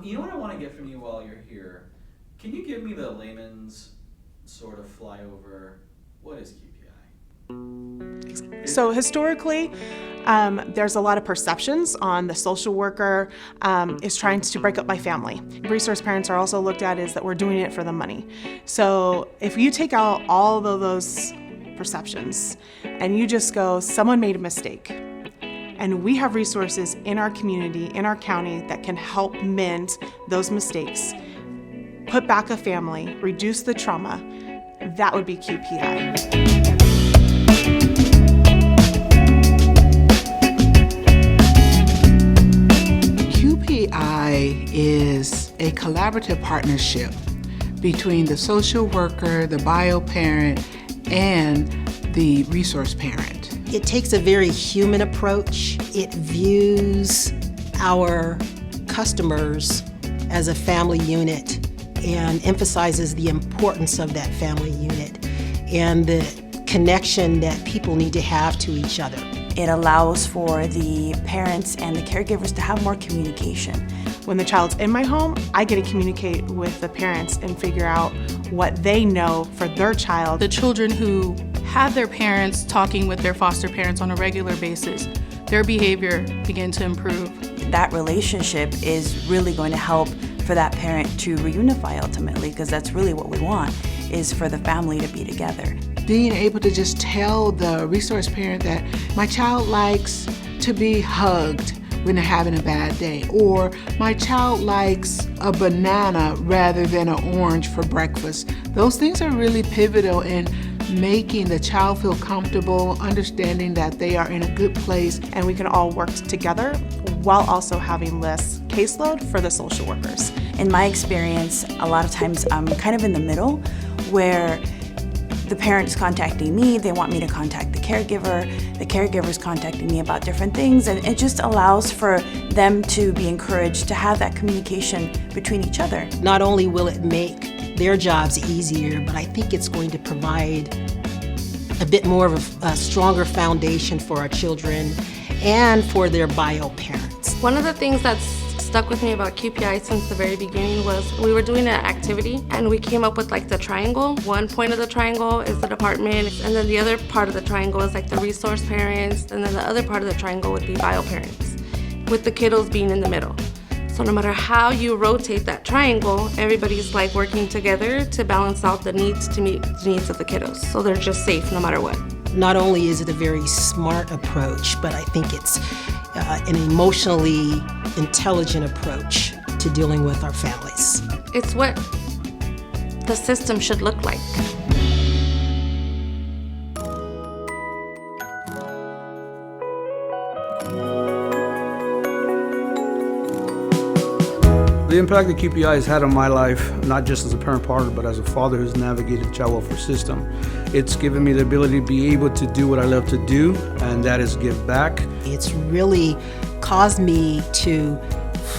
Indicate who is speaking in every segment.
Speaker 1: You know what I want to get from you while you're here? Can you give me the layman's sort of flyover? What is QPI?
Speaker 2: So historically, there's a lot of perceptions on the social worker is trying to break up my family. Resource parents are also looked at as that we're doing it for the money. So if you take out all of those perceptions and you just go, someone made a mistake, and we have resources in our community, in our county, that can help mend those mistakes, put back a family, reduce the trauma, that would be QPI.
Speaker 3: QPI is a collaborative partnership between the social worker, the bio parent, and the resource parent.
Speaker 4: It takes a very human approach. It views our customers as a family unit and emphasizes the importance of that family unit and the connection that people need to have to each other.
Speaker 5: It allows for the parents and the caregivers to have more communication.
Speaker 2: When the child's in my home, I get to communicate with the parents and figure out what they know for their child.
Speaker 6: The children who have their parents talking with their foster parents on a regular basis, their behavior begin to improve.
Speaker 5: That relationship is really going to help for that parent to reunify ultimately, because that's really what we want, is for the family to be together.
Speaker 3: Being able to just tell the resource parent that my child likes to be hugged when they're having a bad day, or my child likes a banana rather than an orange for breakfast. Those things are really pivotal in making the child feel comfortable, understanding that they are in a good place.
Speaker 2: And we can all work together while also having less caseload for the social workers.
Speaker 5: In my experience, a lot of times I'm kind of in the middle, where the parent's contacting me, they want me to contact the caregiver's contacting me about different things, and it just allows for them to be encouraged to have that communication between each other.
Speaker 4: Not only will it make their jobs easier, but I think it's going to provide a bit more of a stronger foundation for our children and for their bio parents.
Speaker 7: One of the things that's stuck with me about QPI since the very beginning was we were doing an activity and we came up with like the triangle. One point of the triangle is the department, and then the other part of the triangle is like the resource parents, and then the other part of the triangle would be bio parents, with the kiddos being in the middle. So no matter how you rotate that triangle, everybody's like working together to balance out the needs to meet the needs of the kiddos, so they're just safe no matter what.
Speaker 4: Not only is it a very smart approach, but I think it's an emotionally intelligent approach to dealing with our families.
Speaker 7: It's what the system should look like.
Speaker 8: The impact that QPI has had on my life, not just as a parent partner, but as a father who's navigated the child welfare system, it's given me the ability to be able to do what I love to do, and that is give back.
Speaker 4: It's really caused me to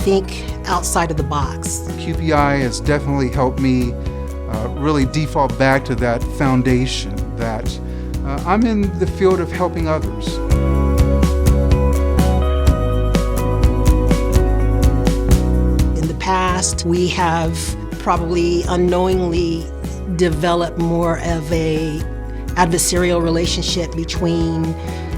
Speaker 4: think outside of the box.
Speaker 9: QPI has definitely helped me really default back to that foundation that I'm in the field of helping others.
Speaker 4: Past, we have probably unknowingly developed more of a adversarial relationship between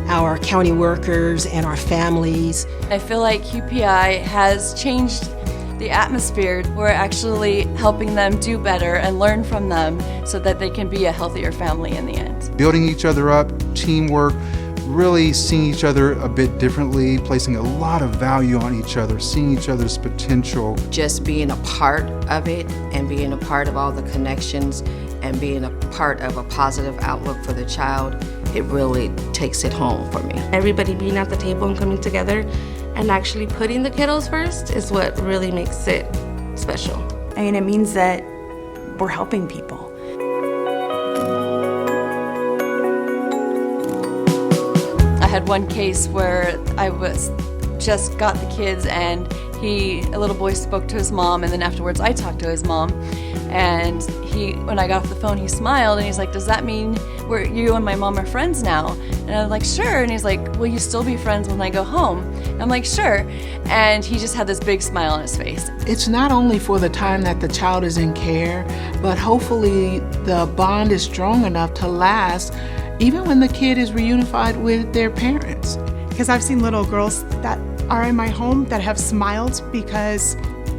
Speaker 4: our county workers and our families.
Speaker 10: I feel like QPI has changed the atmosphere. We're actually helping them do better and learn from them so that they can be a healthier family in the end.
Speaker 9: Building each other up, teamwork, really seeing each other a bit differently, placing a lot of value on each other, seeing each other's potential.
Speaker 11: Just being a part of it and being a part of all the connections and being a part of a positive outlook for the child, it really takes it home for me.
Speaker 7: Everybody being at the table and coming together and actually putting the kiddos first is what really makes it special.
Speaker 5: I mean, it means that we're helping people.
Speaker 10: I had one case where I just got the kids and a little boy spoke to his mom, and then afterwards I talked to his mom. And when I got off the phone, he smiled and he's like, "Does that mean you and my mom are friends now?" And I'm like, "Sure." And he's like, "Will you still be friends when I go home?" And I'm like, "Sure." And he just had this big smile on his face.
Speaker 3: It's not only for the time that the child is in care, but hopefully the bond is strong enough to last even when the kid is reunified with their parents.
Speaker 2: Because I've seen little girls that are in my home that have smiled because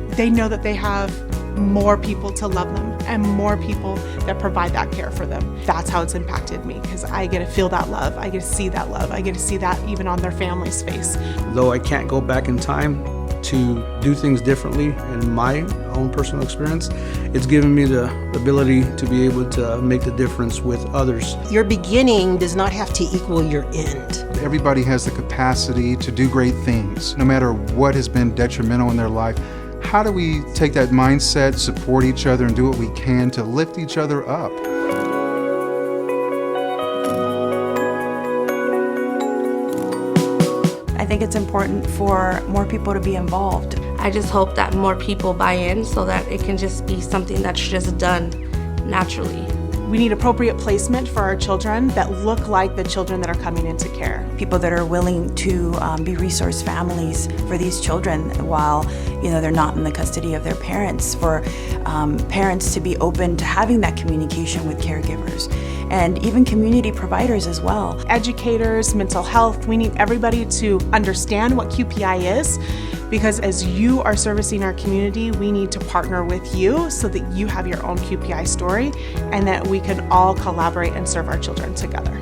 Speaker 2: they know that they have more people to love them and more people that provide that care for them. That's how it's impacted me, because I get to feel that love, I get to see that love, I get to see that even on their family's face.
Speaker 8: Though I can't go back in time to do things differently in my own personal experience, it's given me the ability to be able to make the difference with others.
Speaker 4: Your beginning does not have to equal your end.
Speaker 9: Everybody has the capacity to do great things, no matter what has been detrimental in their life. How do we take that mindset, support each other, and do what we can to lift each other up?
Speaker 5: I think it's important for more people to be involved.
Speaker 7: I just hope that more people buy in so that it can just be something that's just done naturally.
Speaker 2: We need appropriate placement for our children that look like the children that are coming into care.
Speaker 5: People that are willing to be resource families for these children while they're not in the custody of their parents, for parents to be open to having that communication with caregivers, and even community providers as well.
Speaker 2: Educators, mental health, we need everybody to understand what QPI is, because as you are servicing our community, we need to partner with you so that you have your own QPI story and that we can all collaborate and serve our children together.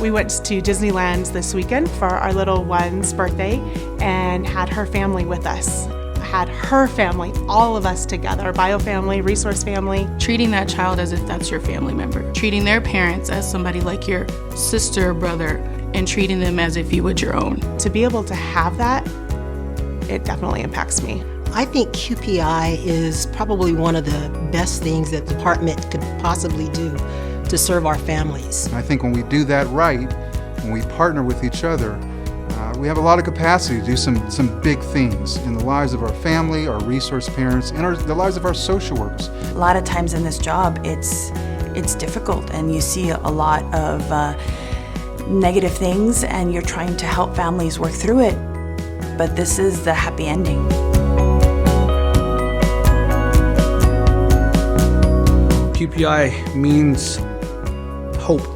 Speaker 2: We went to Disneyland this weekend for our little one's birthday and had her family with us. Had her family, all of us together, bio family, resource family.
Speaker 6: Treating that child as if that's your family member. Treating their parents as somebody like your sister or brother, and treating them as if you would your own.
Speaker 2: To be able to have that, it definitely impacts me.
Speaker 4: I think QPI is probably one of the best things that the department could possibly do to serve our families.
Speaker 9: I think when we do that right, when we partner with each other, we have a lot of capacity to do some big things in the lives of our family, our resource parents, and the lives of our social workers.
Speaker 5: A lot of times in this job, it's difficult, and you see a lot of negative things, and you're trying to help families work through it, but this is the happy ending.
Speaker 8: QPI means hope.